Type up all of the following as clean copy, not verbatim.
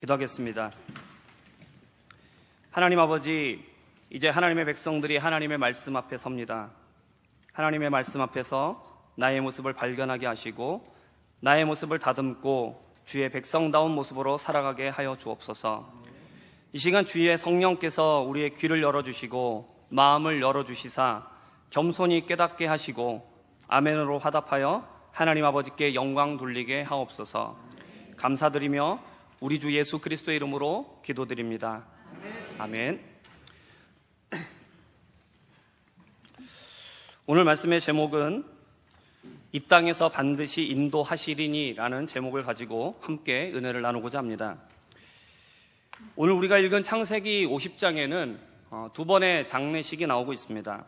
기도하겠습니다. 하나님 아버지, 이제 하나님의 백성들이 하나님의 말씀 앞에 섭니다. 하나님의 말씀 앞에서 나의 모습을 발견하게 하시고 나의 모습을 다듬고 주의 백성다운 모습으로 살아가게 하여 주옵소서. 이 시간 주의 성령께서 우리의 귀를 열어주시고 마음을 열어주시사 겸손히 깨닫게 하시고 아멘으로 화답하여 하나님 아버지께 영광 돌리게 하옵소서. 감사드리며 우리 주 예수 그리스도의 이름으로 기도드립니다. 아멘. 오늘 말씀의 제목은 이 땅에서 반드시 인도하시리니 라는 제목을 가지고 함께 은혜를 나누고자 합니다. 오늘 우리가 읽은 창세기 50장에는 두 번의 장례식이 나오고 있습니다.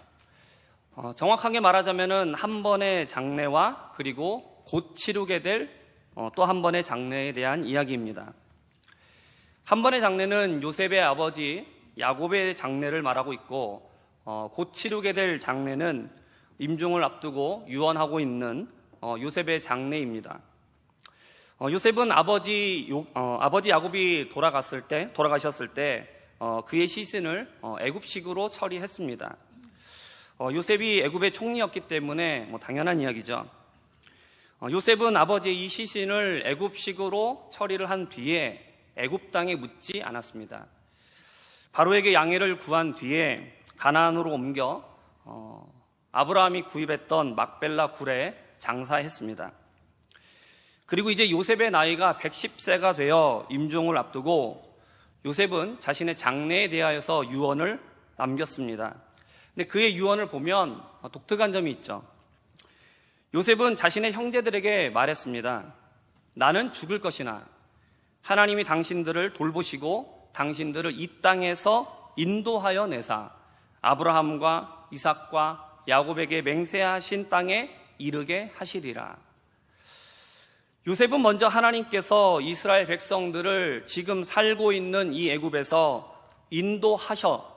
정확하게 말하자면은 한 번의 장례와 그리고 곧 치르게 될 또 한 번의 장례에 대한 이야기입니다. 한 번의 장례는 요셉의 아버지 야곱의 장례를 말하고 있고, 곧 치르게 될 장례는 임종을 앞두고 유언하고 있는 요셉의 장례입니다. 요셉은 아버지 야곱이 돌아가셨을 때 그의 시신을 애굽식으로 처리했습니다. 요셉이 애굽의 총리였기 때문에 당연한 이야기죠. 요셉은 아버지의 이 시신을 애굽식으로 처리를 한 뒤에 애굽 땅에 묻지 않았습니다. 바로에게 양해를 구한 뒤에 가나안으로 옮겨 아브라함이 구입했던 막벨라 굴에 장사했습니다. 그리고 이제 요셉의 나이가 110세가 되어 임종을 앞두고 요셉은 자신의 장래에 대하여서 유언을 남겼습니다. 근데 그의 유언을 보면 독특한 점이 있죠. 요셉은 자신의 형제들에게 말했습니다. 나는 죽을 것이나 하나님이 당신들을 돌보시고 당신들을 이 땅에서 인도하여 내사 아브라함과 이삭과 야곱에게 맹세하신 땅에 이르게 하시리라. 요셉은 먼저 하나님께서 이스라엘 백성들을 지금 살고 있는 이 애굽에서 인도하셔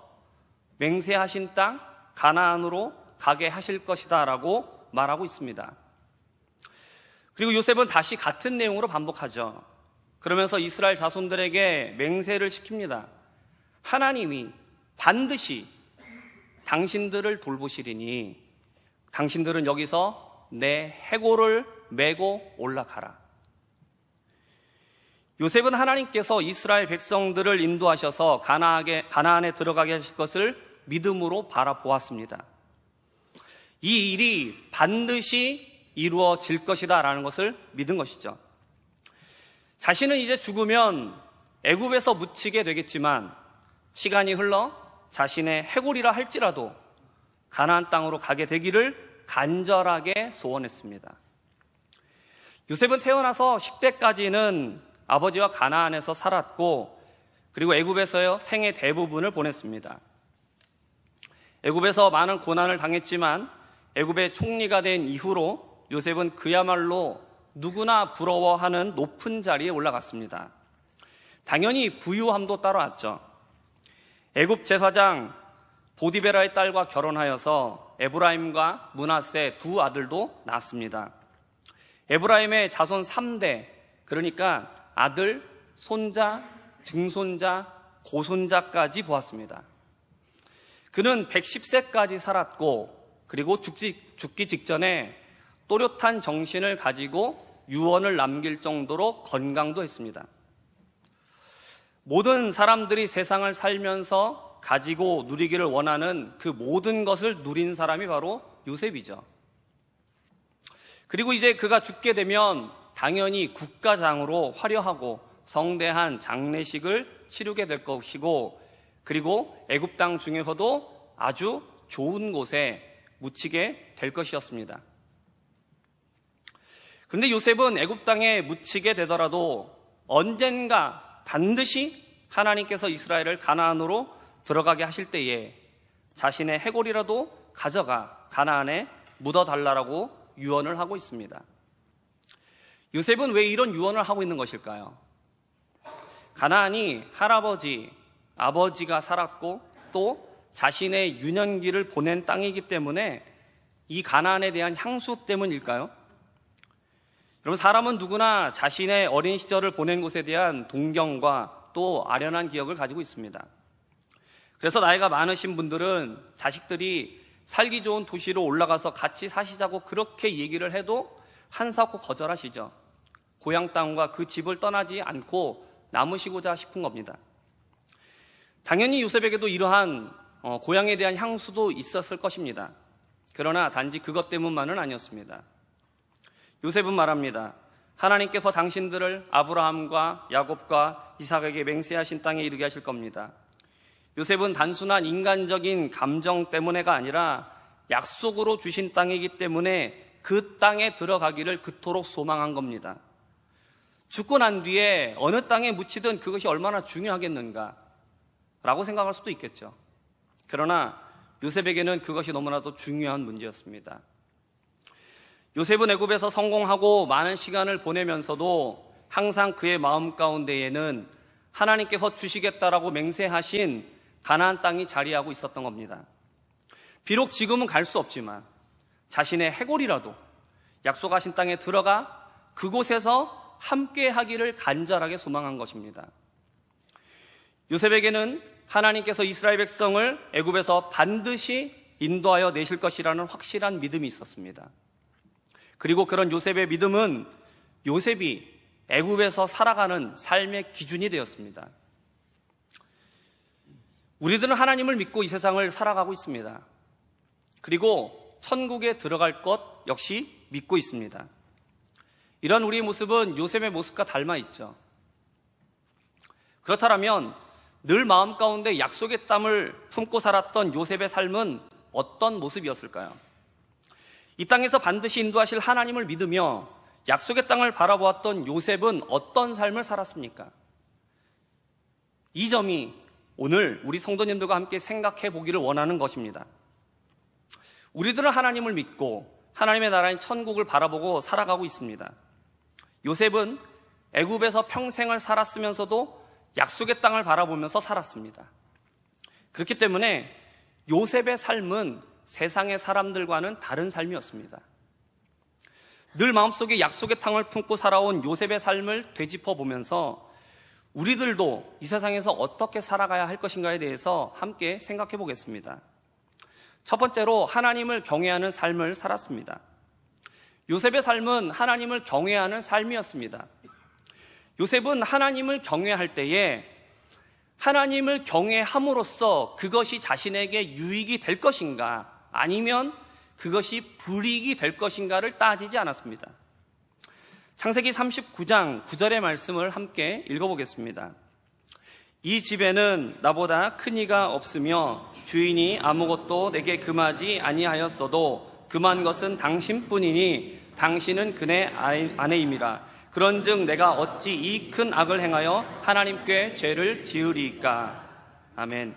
맹세하신 땅 가나안으로 가게 하실 것이다 라고 말하고 있습니다. 그리고 요셉은 다시 같은 내용으로 반복하죠. 그러면서 이스라엘 자손들에게 맹세를 시킵니다. 하나님이 반드시 당신들을 돌보시리니 당신들은 여기서 내 해골을 메고 올라가라. 요셉은 하나님께서 이스라엘 백성들을 인도하셔서 가나안에 들어가게 하실 것을 믿음으로 바라보았습니다. 이 일이 반드시 이루어질 것이다 라는 것을 믿은 것이죠. 자신은 이제 죽으면 애굽에서 묻히게 되겠지만 시간이 흘러 자신의 해골이라 할지라도 가나안 땅으로 가게 되기를 간절하게 소원했습니다. 요셉은 태어나서 10대까지는 아버지와 가나안에서 살았고 그리고 애굽에서요 생애 대부분을 보냈습니다. 애굽에서 많은 고난을 당했지만 애굽의 총리가 된 이후로 요셉은 그야말로 누구나 부러워하는 높은 자리에 올라갔습니다. 당연히 부유함도 따라왔죠. 애굽 제사장 보디베라의 딸과 결혼하여서 에브라임과 므낫세 두 아들도 낳았습니다. 에브라임의 자손 3대, 그러니까 아들, 손자, 증손자, 고손자까지 보았습니다. 그는 110세까지 살았고 그리고 죽기 직전에 또렷한 정신을 가지고 유언을 남길 정도로 건강도 했습니다. 모든 사람들이 세상을 살면서 가지고 누리기를 원하는 그 모든 것을 누린 사람이 바로 요셉이죠. 그리고 이제 그가 죽게 되면 당연히 국가장으로 화려하고 성대한 장례식을 치르게 될 것이고 그리고 애굽 땅 중에서도 아주 좋은 곳에 묻히게 될 것이었습니다. 그런데 요셉은 애굽 땅에 묻히게 되더라도 언젠가 반드시 하나님께서 이스라엘을 가나안으로 들어가게 하실 때에 자신의 해골이라도 가져가 가나안에 묻어달라고 유언을 하고 있습니다. 요셉은 왜 이런 유언을 하고 있는 것일까요? 가나안이 할아버지, 아버지가 살았고 또 자신의 유년기를 보낸 땅이기 때문에 이 가나안에 대한 향수 때문일까요? 여러분, 사람은 누구나 자신의 어린 시절을 보낸 곳에 대한 동경과 또 아련한 기억을 가지고 있습니다. 그래서 나이가 많으신 분들은 자식들이 살기 좋은 도시로 올라가서 같이 사시자고 그렇게 얘기를 해도 한사코 거절하시죠. 고향 땅과 그 집을 떠나지 않고 남으시고자 싶은 겁니다. 당연히 요셉에게도 이러한 고향에 대한 향수도 있었을 것입니다. 그러나 단지 그것 때문만은 아니었습니다. 요셉은 말합니다. 하나님께서 당신들을 아브라함과 야곱과 이삭에게 맹세하신 땅에 이르게 하실 겁니다. 요셉은 단순한 인간적인 감정 때문에가 아니라 약속으로 주신 땅이기 때문에 그 땅에 들어가기를 그토록 소망한 겁니다. 죽고 난 뒤에 어느 땅에 묻히든 그것이 얼마나 중요하겠는가 라고 생각할 수도 있겠죠. 그러나 요셉에게는 그것이 너무나도 중요한 문제였습니다. 요셉은 애굽에서 성공하고 많은 시간을 보내면서도 항상 그의 마음 가운데에는 하나님께서 주시겠다라고 맹세하신 가나안 땅이 자리하고 있었던 겁니다. 비록 지금은 갈 수 없지만 자신의 해골이라도 약속하신 땅에 들어가 그곳에서 함께 하기를 간절하게 소망한 것입니다. 요셉에게는 하나님께서 이스라엘 백성을 애굽에서 반드시 인도하여 내실 것이라는 확실한 믿음이 있었습니다. 그리고 그런 요셉의 믿음은 요셉이 애굽에서 살아가는 삶의 기준이 되었습니다. 우리들은 하나님을 믿고 이 세상을 살아가고 있습니다. 그리고 천국에 들어갈 것 역시 믿고 있습니다. 이런 우리의 모습은 요셉의 모습과 닮아 있죠. 그렇다면 늘 마음 가운데 약속의 땀을 품고 살았던 요셉의 삶은 어떤 모습이었을까요? 이 땅에서 반드시 인도하실 하나님을 믿으며 약속의 땅을 바라보았던 요셉은 어떤 삶을 살았습니까? 이 점이 오늘 우리 성도님들과 함께 생각해 보기를 원하는 것입니다. 우리들은 하나님을 믿고 하나님의 나라인 천국을 바라보고 살아가고 있습니다. 요셉은 애굽에서 평생을 살았으면서도 약속의 땅을 바라보면서 살았습니다. 그렇기 때문에 요셉의 삶은 세상의 사람들과는 다른 삶이었습니다. 늘 마음속에 약속의 땅을 품고 살아온 요셉의 삶을 되짚어 보면서 우리들도 이 세상에서 어떻게 살아가야 할 것인가에 대해서 함께 생각해 보겠습니다. 첫 번째로 하나님을 경외하는 삶을 살았습니다. 요셉의 삶은 하나님을 경외하는 삶이었습니다. 요셉은 하나님을 경외할 때에 하나님을 경외함으로써 그것이 자신에게 유익이 될 것인가 아니면 그것이 불이익이 될 것인가를 따지지 않았습니다. 창세기 39장 9절의 말씀을 함께 읽어보겠습니다. 이 집에는 나보다 큰 이가 없으며 주인이 아무것도 내게 금하지 아니하였어도 금한 것은 당신뿐이니 당신은 그네 아내임이라. 그런즉 내가 어찌 이 큰 악을 행하여 하나님께 죄를 지으리이까. 아멘.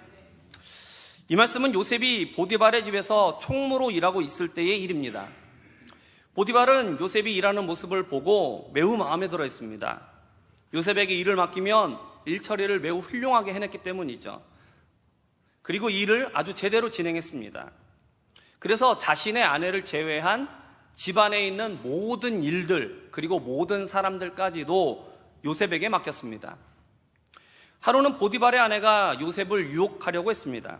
이 말씀은 요셉이 보디발의 집에서 총무로 일하고 있을 때의 일입니다. 보디발은 요셉이 일하는 모습을 보고 매우 마음에 들어 했습니다. 요셉에게 일을 맡기면 일 처리를 매우 훌륭하게 해냈기 때문이죠. 그리고 일을 아주 제대로 진행했습니다. 그래서 자신의 아내를 제외한 집안에 있는 모든 일들 그리고 모든 사람들까지도 요셉에게 맡겼습니다. 하루는 보디발의 아내가 요셉을 유혹하려고 했습니다.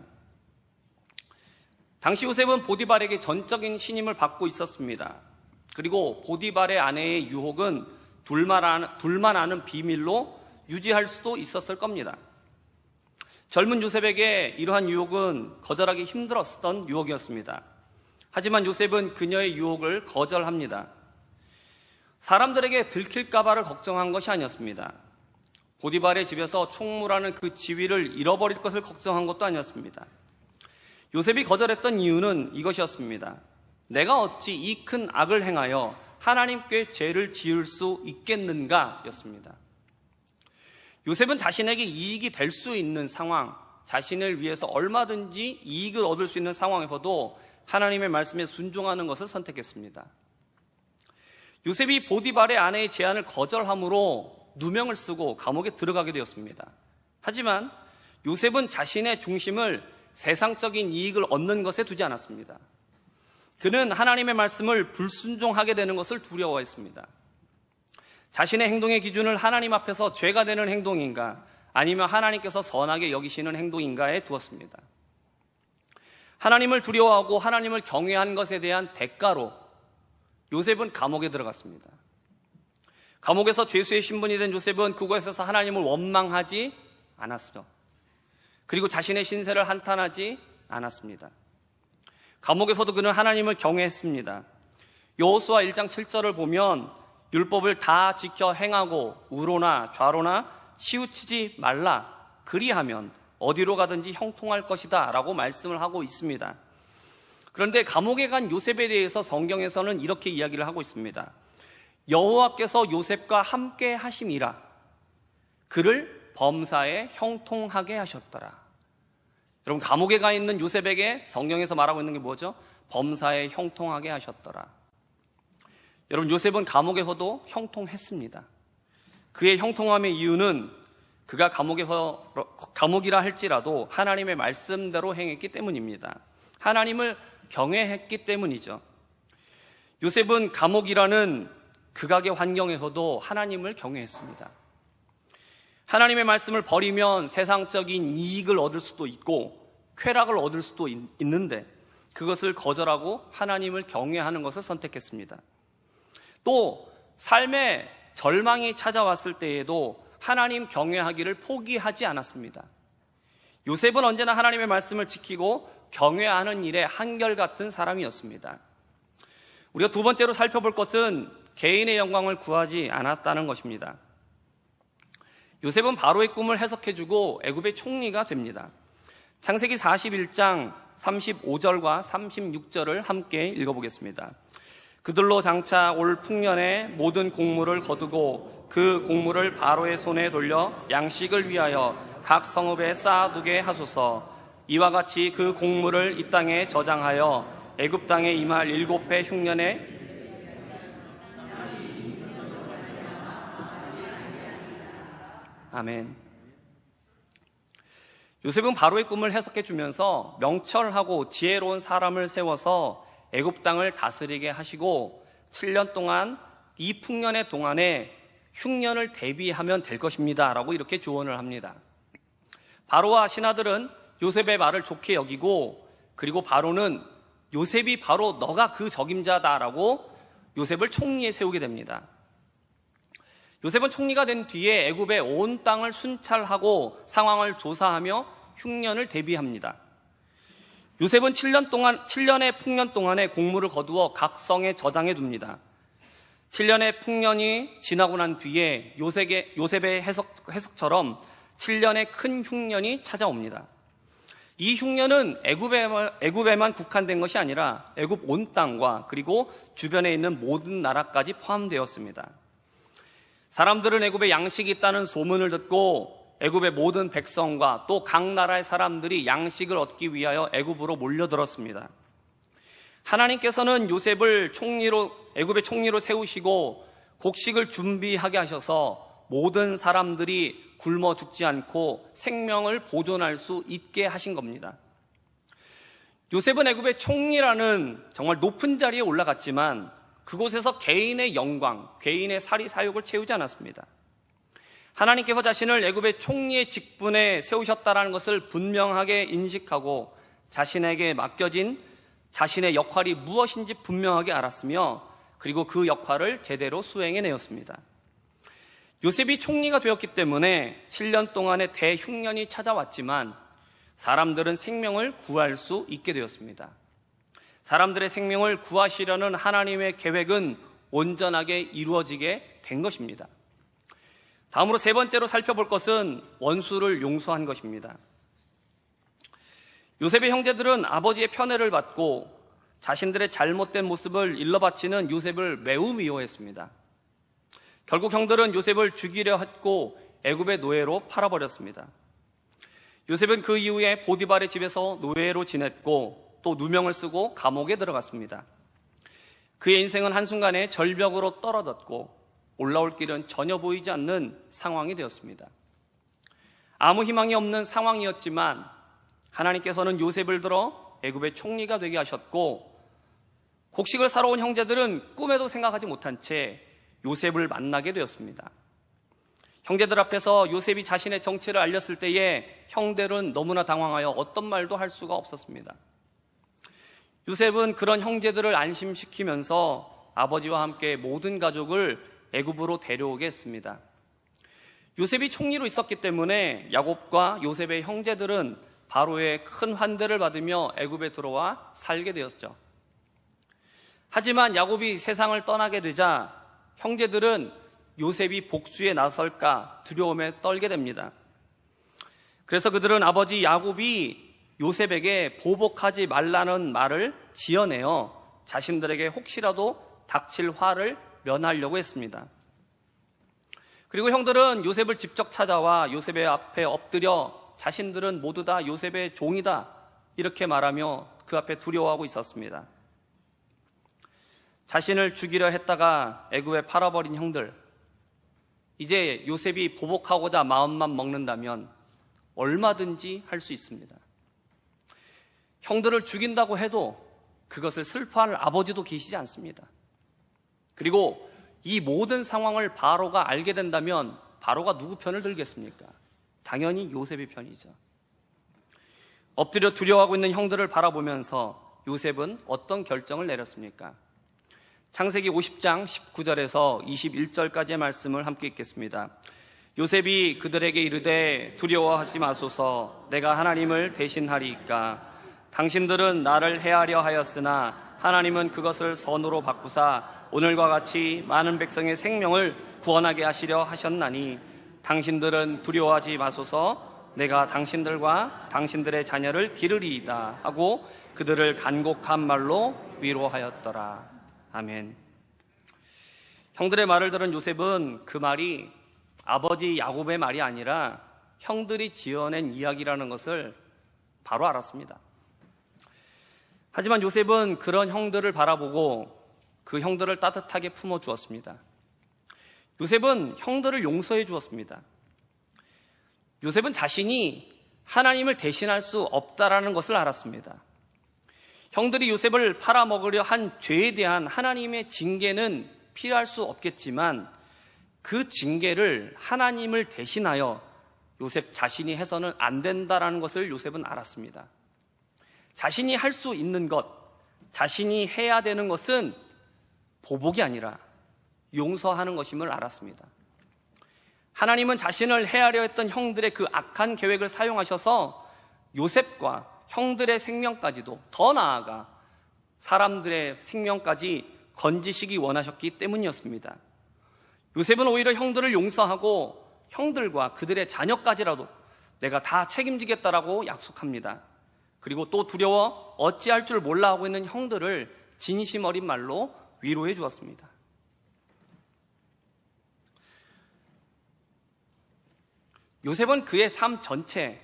당시 요셉은 보디발에게 전적인 신임을 받고 있었습니다. 그리고 보디발의 아내의 유혹은 둘만 아는 비밀로 유지할 수도 있었을 겁니다. 젊은 요셉에게 이러한 유혹은 거절하기 힘들었던 유혹이었습니다. 하지만 요셉은 그녀의 유혹을 거절합니다. 사람들에게 들킬까봐를 걱정한 것이 아니었습니다. 보디발의 집에서 총무라는 그 지위를 잃어버릴 것을 걱정한 것도 아니었습니다. 요셉이 거절했던 이유는 이것이었습니다. 내가 어찌 이 큰 악을 행하여 하나님께 죄를 지을 수 있겠는가 였습니다. 요셉은 자신에게 이익이 될 수 있는 상황, 자신을 위해서 얼마든지 이익을 얻을 수 있는 상황에서도 하나님의 말씀에 순종하는 것을 선택했습니다. 요셉이 보디발의 아내의 제안을 거절함으로 누명을 쓰고 감옥에 들어가게 되었습니다. 하지만 요셉은 자신의 중심을 세상적인 이익을 얻는 것에 두지 않았습니다. 그는 하나님의 말씀을 불순종하게 되는 것을 두려워했습니다. 자신의 행동의 기준을 하나님 앞에서 죄가 되는 행동인가, 아니면 하나님께서 선하게 여기시는 행동인가에 두었습니다. 하나님을 두려워하고 하나님을 경외한 것에 대한 대가로 요셉은 감옥에 들어갔습니다. 감옥에서 죄수의 신분이 된 요셉은 그곳에서 하나님을 원망하지 않았죠. 그리고 자신의 신세를 한탄하지 않았습니다. 감옥에서도 그는 하나님을 경외했습니다. 여호수아 1장 7절을 보면 율법을 다 지켜 행하고 우로나 좌로나 치우치지 말라, 그리하면 어디로 가든지 형통할 것이다 라고 말씀을 하고 있습니다. 그런데 감옥에 간 요셉에 대해서 성경에서는 이렇게 이야기를 하고 있습니다. 여호와께서 요셉과 함께 하심이라, 그를 범사에 형통하게 하셨더라. 여러분, 감옥에 가 있는 요셉에게 성경에서 말하고 있는 게 뭐죠? 범사에 형통하게 하셨더라. 여러분, 요셉은 감옥에서도 형통했습니다. 그의 형통함의 이유는 그가 감옥이라 할지라도 하나님의 말씀대로 행했기 때문입니다. 하나님을 경외했기 때문이죠. 요셉은 감옥이라는 극악의 환경에서도 하나님을 경외했습니다. 하나님의 말씀을 버리면 세상적인 이익을 얻을 수도 있고 쾌락을 얻을 수도 있는데 그것을 거절하고 하나님을 경외하는 것을 선택했습니다. 또 삶의 절망이 찾아왔을 때에도 하나님 경외하기를 포기하지 않았습니다. 요셉은 언제나 하나님의 말씀을 지키고 경외하는 일에 한결같은 사람이었습니다. 우리가 두 번째로 살펴볼 것은 개인의 영광을 구하지 않았다는 것입니다. 요셉은 바로의 꿈을 해석해주고 애굽의 총리가 됩니다. 창세기 41장 35절과 36절을 함께 읽어보겠습니다. 그들로 장차 올 풍년에 모든 곡물을 거두고 그 곡물을 바로의 손에 돌려 양식을 위하여 각 성읍에 쌓아두게 하소서. 이와 같이 그 곡물을 이 땅에 저장하여 애굽 땅에 임할 7해 흉년에 아멘. 요셉은 바로의 꿈을 해석해 주면서 명철하고 지혜로운 사람을 세워서 애굽 땅을 다스리게 하시고 7년 동안 이 풍년의 동안에 흉년을 대비하면 될 것입니다 라고 이렇게 조언을 합니다. 바로와 신하들은 요셉의 말을 좋게 여기고, 그리고 바로는 요셉이 바로 너가 그 적임자다라고 요셉을 총리에 세우게 됩니다. 요셉은 총리가 된 뒤에 애굽의 온 땅을 순찰하고 상황을 조사하며 흉년을 대비합니다. 요셉은 7년의 풍년 동안에 곡물을 거두어 각 성에 저장해 둡니다. 7년의 풍년이 지나고 난 뒤에 요셉의 해석처럼 7년의 큰 흉년이 찾아옵니다. 이 흉년은 애굽에만 국한된 것이 아니라 애굽 온 땅과 그리고 주변에 있는 모든 나라까지 포함되었습니다. 사람들은 애굽에 양식이 있다는 소문을 듣고 애굽의 모든 백성과 또 각 나라의 사람들이 양식을 얻기 위하여 애굽으로 몰려들었습니다. 하나님께서는 요셉을 애굽의 총리로 세우시고 곡식을 준비하게 하셔서 모든 사람들이 굶어 죽지 않고 생명을 보존할 수 있게 하신 겁니다. 요셉은 애굽의 총리라는 정말 높은 자리에 올라갔지만 그곳에서 개인의 영광, 개인의 사리사욕을 채우지 않았습니다. 하나님께서 자신을 애굽의 총리의 직분에 세우셨다는 것을 분명하게 인식하고 자신에게 맡겨진 자신의 역할이 무엇인지 분명하게 알았으며 그리고 그 역할을 제대로 수행해내었습니다. 요셉이 총리가 되었기 때문에 7년 동안의 대흉년이 찾아왔지만 사람들은 생명을 구할 수 있게 되었습니다. 사람들의 생명을 구하시려는 하나님의 계획은 온전하게 이루어지게 된 것입니다. 다음으로 세 번째로 살펴볼 것은 원수를 용서한 것입니다. 요셉의 형제들은 아버지의 편애를 받고 자신들의 잘못된 모습을 일러바치는 요셉을 매우 미워했습니다. 결국 형들은 요셉을 죽이려 했고 애굽의 노예로 팔아버렸습니다. 요셉은 그 이후에 보디발의 집에서 노예로 지냈고 또 누명을 쓰고 감옥에 들어갔습니다. 그의 인생은 한순간에 절벽으로 떨어졌고 올라올 길은 전혀 보이지 않는 상황이 되었습니다. 아무 희망이 없는 상황이었지만 하나님께서는 요셉을 들어 애굽의 총리가 되게 하셨고 곡식을 사러 온 형제들은 꿈에도 생각하지 못한 채 요셉을 만나게 되었습니다. 형제들 앞에서 요셉이 자신의 정체를 알렸을 때에 형들은 너무나 당황하여 어떤 말도 할 수가 없었습니다. 요셉은 그런 형제들을 안심시키면서 아버지와 함께 모든 가족을 애굽으로 데려오게 했습니다. 요셉이 총리로 있었기 때문에 야곱과 요셉의 형제들은 바로의 큰 환대를 받으며 애굽에 들어와 살게 되었죠. 하지만 야곱이 세상을 떠나게 되자 형제들은 요셉이 복수에 나설까 두려움에 떨게 됩니다. 그래서 그들은 아버지 야곱이 요셉에게 보복하지 말라는 말을 지어내어 자신들에게 혹시라도 닥칠 화를 면하려고 했습니다. 그리고 형들은 요셉을 직접 찾아와 요셉의 앞에 엎드려 자신들은 모두 다 요셉의 종이다 이렇게 말하며 그 앞에 두려워하고 있었습니다. 자신을 죽이려 했다가 애굽에 팔아버린 형들, 이제 요셉이 보복하고자 마음만 먹는다면 얼마든지 할 수 있습니다. 형들을 죽인다고 해도 그것을 슬퍼할 아버지도 계시지 않습니다. 그리고 이 모든 상황을 바로가 알게 된다면 바로가 누구 편을 들겠습니까? 당연히 요셉의 편이죠. 엎드려 두려워하고 있는 형들을 바라보면서 요셉은 어떤 결정을 내렸습니까? 창세기 50장 19절에서 21절까지의 말씀을 함께 읽겠습니다. 요셉이 그들에게 이르되 두려워하지 마소서, 내가 하나님을 대신하리이까. 당신들은 나를 해하려 하였으나 하나님은 그것을 선으로 바꾸사 오늘과 같이 많은 백성의 생명을 구원하게 하시려 하셨나니 당신들은 두려워하지 마소서, 내가 당신들과 당신들의 자녀를 기르리이다 하고 그들을 간곡한 말로 위로하였더라. 아멘. 형들의 말을 들은 요셉은 그 말이 아버지 야곱의 말이 아니라 형들이 지어낸 이야기라는 것을 바로 알았습니다. 하지만 요셉은 그런 형들을 바라보고 그 형들을 따뜻하게 품어주었습니다. 요셉은 형들을 용서해 주었습니다. 요셉은 자신이 하나님을 대신할 수 없다라는 것을 알았습니다. 형들이 요셉을 팔아먹으려 한 죄에 대한 하나님의 징계는 피할 수 없겠지만 그 징계를 하나님을 대신하여 요셉 자신이 해서는 안 된다라는 것을 요셉은 알았습니다. 자신이 할 수 있는 것, 자신이 해야 되는 것은 보복이 아니라 용서하는 것임을 알았습니다. 하나님은 자신을 해하려 했던 형들의 그 악한 계획을 사용하셔서 요셉과 형들의 생명까지도, 더 나아가 사람들의 생명까지 건지시기 원하셨기 때문이었습니다. 요셉은 오히려 형들을 용서하고 형들과 그들의 자녀까지라도 내가 다 책임지겠다라고 약속합니다. 그리고 또 두려워 어찌할 줄 몰라 하고 있는 형들을 진심 어린 말로 위로해 주었습니다. 요셉은 그의 삶 전체,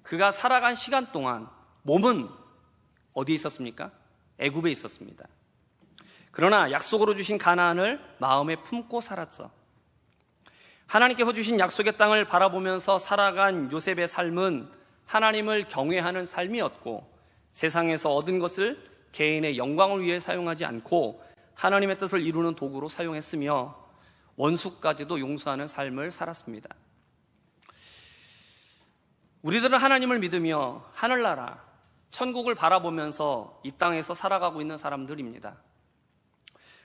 그가 살아간 시간 동안 몸은 어디에 있었습니까? 애굽에 있었습니다. 그러나 약속으로 주신 가나안을 마음에 품고 살았어. 하나님께서 주신 약속의 땅을 바라보면서 살아간 요셉의 삶은 하나님을 경외하는 삶이었고, 세상에서 얻은 것을 개인의 영광을 위해 사용하지 않고 하나님의 뜻을 이루는 도구로 사용했으며 원수까지도 용서하는 삶을 살았습니다. 우리들은 하나님을 믿으며 하늘나라, 천국을 바라보면서 이 땅에서 살아가고 있는 사람들입니다.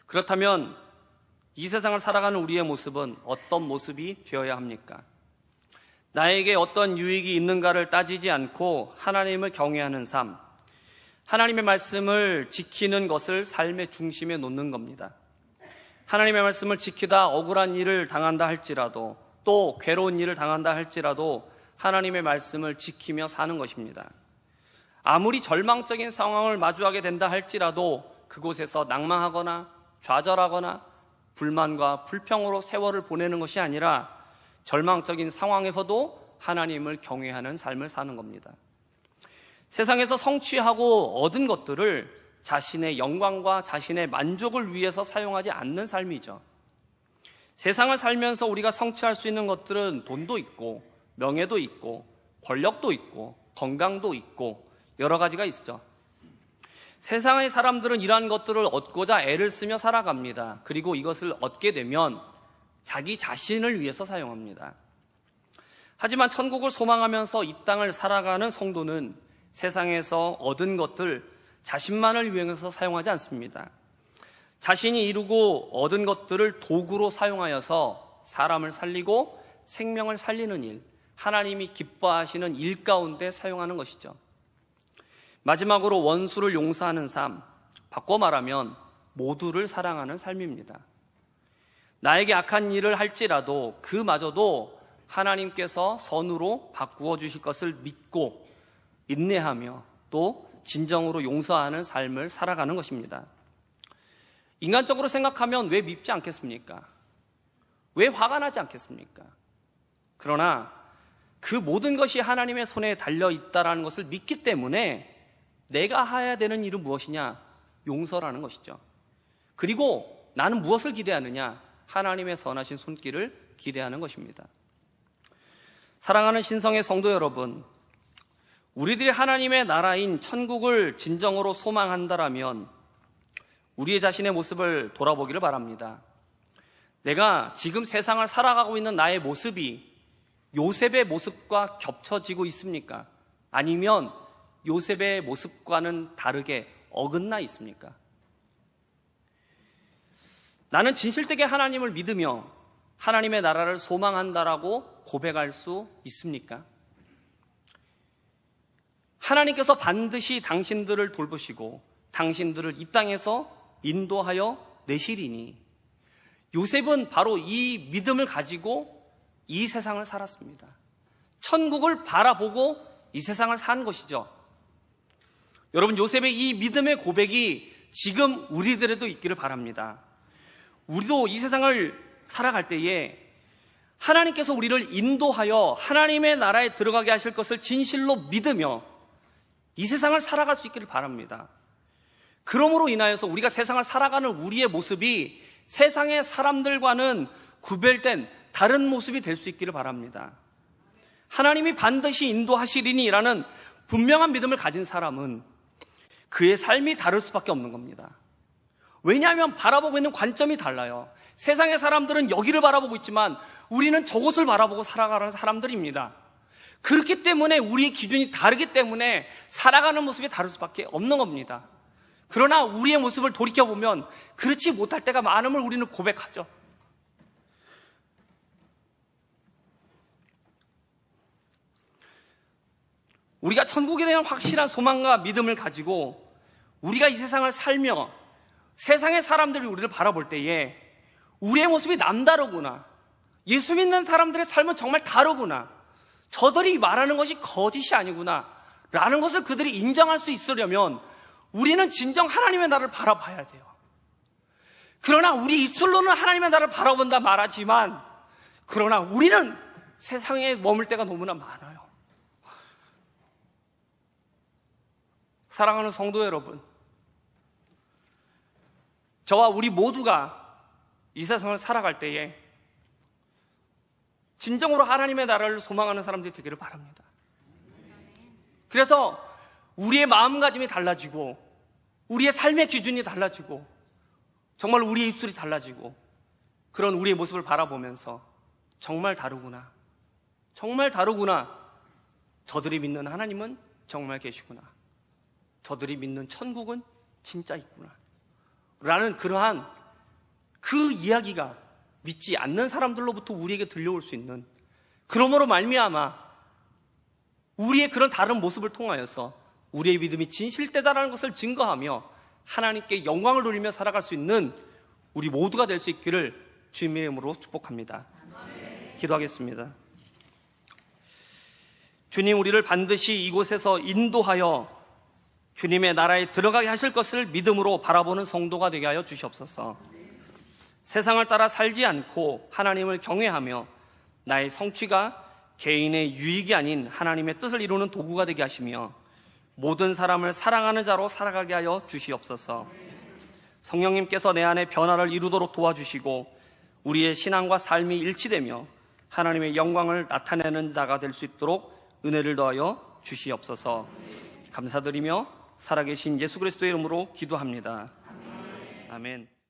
그렇다면 이 세상을 살아가는 우리의 모습은 어떤 모습이 되어야 합니까? 나에게 어떤 유익이 있는가를 따지지 않고 하나님을 경외하는 삶, 하나님의 말씀을 지키는 것을 삶의 중심에 놓는 겁니다. 하나님의 말씀을 지키다 억울한 일을 당한다 할지라도, 또 괴로운 일을 당한다 할지라도 하나님의 말씀을 지키며 사는 것입니다. 아무리 절망적인 상황을 마주하게 된다 할지라도 그곳에서 낭망하거나 좌절하거나 불만과 불평으로 세월을 보내는 것이 아니라 절망적인 상황에서도 하나님을 경외하는 삶을 사는 겁니다. 세상에서 성취하고 얻은 것들을 자신의 영광과 자신의 만족을 위해서 사용하지 않는 삶이죠. 세상을 살면서 우리가 성취할 수 있는 것들은 돈도 있고 명예도 있고 권력도 있고 건강도 있고 여러 가지가 있죠. 세상의 사람들은 이러한 것들을 얻고자 애를 쓰며 살아갑니다. 그리고 이것을 얻게 되면 자기 자신을 위해서 사용합니다. 하지만 천국을 소망하면서 이 땅을 살아가는 성도는 세상에서 얻은 것들 자신만을 위해서 사용하지 않습니다. 자신이 이루고 얻은 것들을 도구로 사용하여서 사람을 살리고 생명을 살리는 일, 하나님이 기뻐하시는 일 가운데 사용하는 것이죠. 마지막으로 원수를 용서하는 삶, 바꿔 말하면 모두를 사랑하는 삶입니다. 나에게 악한 일을 할지라도 그마저도 하나님께서 선으로 바꾸어 주실 것을 믿고 인내하며 또 진정으로 용서하는 삶을 살아가는 것입니다. 인간적으로 생각하면 왜 밉지 않겠습니까? 왜 화가 나지 않겠습니까? 그러나 그 모든 것이 하나님의 손에 달려 있다는 것을 믿기 때문에 내가 해야 되는 일은 무엇이냐? 용서라는 것이죠. 그리고 나는 무엇을 기대하느냐? 하나님의 선하신 손길을 기대하는 것입니다. 사랑하는 신성의 성도 여러분, 우리들이 하나님의 나라인 천국을 진정으로 소망한다라면 우리의 자신의 모습을 돌아보기를 바랍니다. 내가 지금 세상을 살아가고 있는 나의 모습이 요셉의 모습과 겹쳐지고 있습니까? 아니면 요셉의 모습과는 다르게 어긋나 있습니까? 나는 진실되게 하나님을 믿으며 하나님의 나라를 소망한다라고 고백할 수 있습니까? 하나님께서 반드시 당신들을 돌보시고 당신들을 이 땅에서 인도하여 내시리니 요셉은 바로 이 믿음을 가지고 이 세상을 살았습니다. 천국을 바라보고 이 세상을 산 것이죠. 여러분, 요셉의 이 믿음의 고백이 지금 우리들에도 있기를 바랍니다. 우리도 이 세상을 살아갈 때에 하나님께서 우리를 인도하여 하나님의 나라에 들어가게 하실 것을 진실로 믿으며 이 세상을 살아갈 수 있기를 바랍니다. 그러므로 인하여서 우리가 세상을 살아가는 우리의 모습이 세상의 사람들과는 구별된 다른 모습이 될 수 있기를 바랍니다. 하나님이 반드시 인도하시리니라는 분명한 믿음을 가진 사람은 그의 삶이 다를 수밖에 없는 겁니다. 왜냐하면 바라보고 있는 관점이 달라요. 세상의 사람들은 여기를 바라보고 있지만 우리는 저곳을 바라보고 살아가는 사람들입니다. 그렇기 때문에 우리의 기준이 다르기 때문에 살아가는 모습이 다를 수밖에 없는 겁니다. 그러나 우리의 모습을 돌이켜보면 그렇지 못할 때가 많음을 우리는 고백하죠. 우리가 천국에 대한 확실한 소망과 믿음을 가지고 우리가 이 세상을 살며 세상의 사람들이 우리를 바라볼 때에 우리의 모습이 남다르구나, 예수 믿는 사람들의 삶은 정말 다르구나, 저들이 말하는 것이 거짓이 아니구나 라는 것을 그들이 인정할 수 있으려면 우리는 진정 하나님의 나라를 바라봐야 돼요. 그러나 우리 입술로는 하나님의 나라를 바라본다 말하지만 그러나 우리는 세상에 머물 때가 너무나 많아요. 사랑하는 성도 여러분, 저와 우리 모두가 이 세상을 살아갈 때에 진정으로 하나님의 나라를 소망하는 사람들이 되기를 바랍니다. 그래서 우리의 마음가짐이 달라지고 우리의 삶의 기준이 달라지고 정말 우리의 입술이 달라지고 그런 우리의 모습을 바라보면서 정말 다르구나, 정말 다르구나, 저들이 믿는 하나님은 정말 계시구나, 저들이 믿는 천국은 진짜 있구나 라는 그러한 그 이야기가 믿지 않는 사람들로부터 우리에게 들려올 수 있는, 그러므로 말미암아 우리의 그런 다른 모습을 통하여서 우리의 믿음이 진실되다라는 것을 증거하며 하나님께 영광을 돌리며 살아갈 수 있는 우리 모두가 될 수 있기를 주님의 이름으로 축복합니다. 기도하겠습니다. 주님, 우리를 반드시 이곳에서 인도하여 주님의 나라에 들어가게 하실 것을 믿음으로 바라보는 성도가 되게 하여 주시옵소서. 세상을 따라 살지 않고 하나님을 경외하며 나의 성취가 개인의 유익이 아닌 하나님의 뜻을 이루는 도구가 되게 하시며 모든 사람을 사랑하는 자로 살아가게 하여 주시옵소서. 성령님께서 내 안에 변화를 이루도록 도와주시고 우리의 신앙과 삶이 일치되며 하나님의 영광을 나타내는 자가 될 수 있도록 은혜를 더하여 주시옵소서. 감사드리며 살아계신 예수 그리스도의 이름으로 기도합니다. 아멘.